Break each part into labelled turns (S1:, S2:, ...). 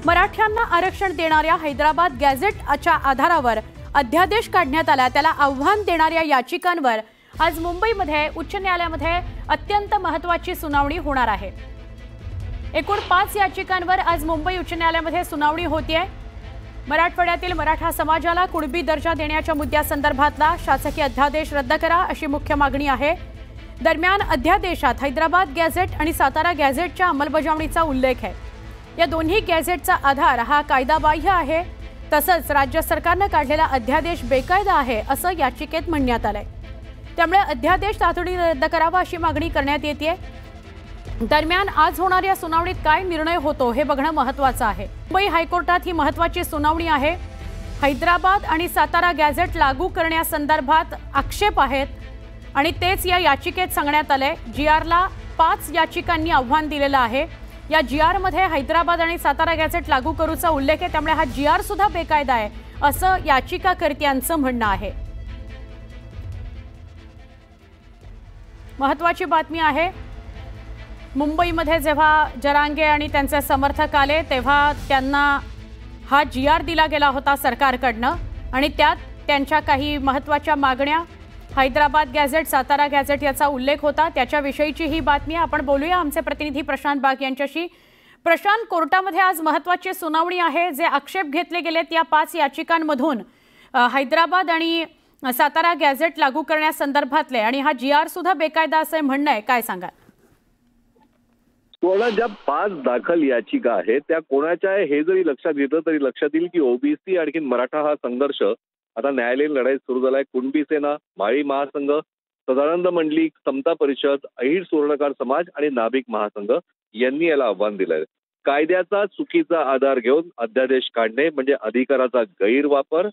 S1: मराठ्यांना आरक्षण देणाऱ्या हैदराबाद गॅझेटच्या आधारावर अध्यादेश काढण्यात आला। त्याला आव्हान देणाऱ्या याचिकांवर आज मुंबईमध्ये उच्च न्यायालयामध्ये अत्यंत महत्त्वाची सुनावणी होणार आहे। एकूण 5 याचिकांवर आज मुंबई उच्च न्यायालयामध्ये सुनावणी होतीये। मराठवाड्यातील मराठा समाजाला कुणबी दर्जा देण्याच्या मुद्द्यासंदर्भातला शासकीय अध्यादेश रद्द करा अशी मुख्य मागणी आहे। दरम्यान अध्यादेशात हैदराबाद गॅझेट आणि सातारा गॅझेटच्या अंमलबजावणीचा उल्लेख आहे। या दोन्ही गॅझेटचा आधार हा कायदाबाह्य आहे, तसंच राज्य सरकारने काढलेला अध्यादेश बेकायदा आहे असं याचिकेत म्हणण्यात आलंय। त्यामुळे अध्यादेश तातडीने रद्द करावा अशी मागणी करण्यात येते। दरम्यान आज होणाऱ्या सुनावणीत काय निर्णय होतो हे बघणं महत्त्वाचं आहे। मुंबई हायकोर्टात ही महत्त्वाची सुनावणी आहे। हैदराबाद आणि सातारा गॅझेट लागू करण्यासंदर्भात आक्षेप आहेत आणि तेच या याचिकेत सांगण्यात आले। जीआरला 5 याचिकांनी आव्हान दिलेलं आहे। या जीआर मध्ये हैदराबाद आणि सातारा गॅझेट लागू करूचा उल्लेख आहे, त्यामुळे हा जीआर सुद्धा बेकायदा आहे असं याचिकाकर्त्यांचं म्हणणं आहे। महत्त्वाची बातमी आहे, मुंबईमध्ये जेव्हा जरांगे आणि त्यांचे समर्थक आले तेव्हा त्यांना हा जीआर दिला गेला होता सरकारकडनं आणि त्यात त्यांच्या काही महत्त्वाच्या मागण्या हैदराबाद गॅझेट सातारा गॅझेट याचा उल्लेख होता। त्याच्याविषयीची ही बातमी आपण बोलूया आमचे प्रतिनिधी प्रशांत बाग यांच्याशी। प्रशांत, कोर्टामध्ये आज महत्त्वाची सुनावणी आहे। जे आक्षेप घेतले गेलेत या 5 याचिकांमधून हैदराबाद आणि सातारा गॅझेट लागू करण्यासंदर्भातले आणि हा जीआर सुद्धा बेकायदा असे म्हणणं आहे, काय सांगाल?
S2: ज्या 5 दाखल याचिका आहेत त्या कोणाच्या आहे हे जरी लक्षात घेतलं तरी लक्षात येईल की ओबीसी आणि मराठा हा संघर्ष आता न्यायालयीन लढाई सुरू झालाय। कुणबी सेना, माळी महासंघ, सदानंद मंडलिक, समता परिषद, अहिर सुवर्णकार समाज आणि नाभिक महासंघ यांनी याला आव्हान दिलंय। कायद्याचा चुकीचा आधार घेऊन अध्यादेश काढणे म्हणजे अधिकाराचा गैरवापर,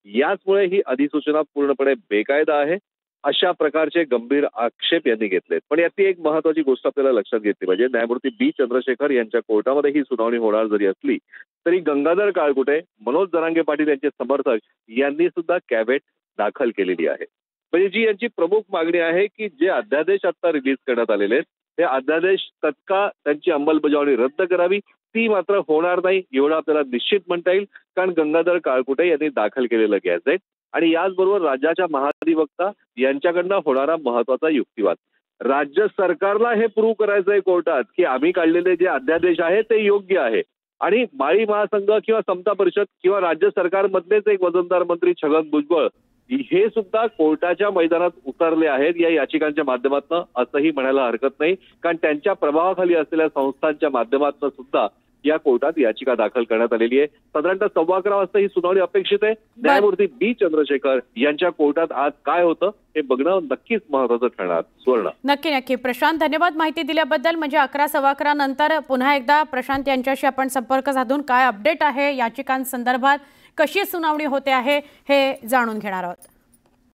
S2: याचमुळे ही अधिसूचना पूर्णपणे बेकायदा आहे अशा प्रकारचे गंभीर आक्षेप यांनी घेतलेत। पण यातली एक महत्त्वाची गोष्ट आपल्याला लक्षात घेतली पाहिजे, न्यायमूर्ती बी चंद्रशेखर यांच्या कोर्टामध्ये ही सुनावणी होणार जरी असली तरी गंगाधर काळकुटे, मनोज जरांगे पाटील यांचे समर्थक यांनी सुद्धा कॅव्हेट दाखल केलेली आहे। म्हणजे जी यांची प्रमुख मागणी आहे की जे अध्यादेश आता रिलीज करण्यात आलेले आहेत ते अध्यादेश तत्काळ त्यांची अंमलबजावणी रद्द करावी, ती मात्र होणार नाही एवढं आपल्याला निश्चित म्हणता येईल। कारण गंगाधर काळकुटे यांनी दाखल केलेलं गॅझेट आणि याचबरोबर राज्याच्या महाधिवक्ता यांच्याकडनं होणारा महत्त्वाचा युक्तिवाद, राज्य सरकारला हे प्रूव्ह करायचंय कोर्टात की आम्ही काढलेले जे अध्यादेश आहे ते योग्य आहे। आणि माळी महासंघ किंवा समता परिषद किंवा राज्य सरकारमधलेच एक वजनदार मंत्री छगन भुजबळ हे सुद्धा कोर्टाच्या मैदानात उतरले आहेत या याचिकांच्या माध्यमातून, असंही म्हणायला हरकत नाही। कारण त्यांच्या प्रभावाखाली असलेल्या संस्थांच्या माध्यमातून सुद्धा या कोर्टात याचिका दाखल करण्यात आलेली आहे। साधारणतः 11:15 वाजता ही सुनावणी अपेक्षित आहे। न्यायमूर्ती बी चंद्रशेखर यांच्या कोर्टात आज काय होतं हे बघणं नक्कीच महत्त्वाचं ठरणार। सुवर्ण,
S1: नक्की प्रशांत, धन्यवाद माहिती दिल्याबद्दल। म्हणजे 11:15 नंतर पुन्हा एकदा प्रशांत यांच्याशी आपण संपर्क साधून काय अपडेट आहे याचिकांसंदर्भात, कशी सुनावणी होते आहे हे जाणून घेणार आहोत।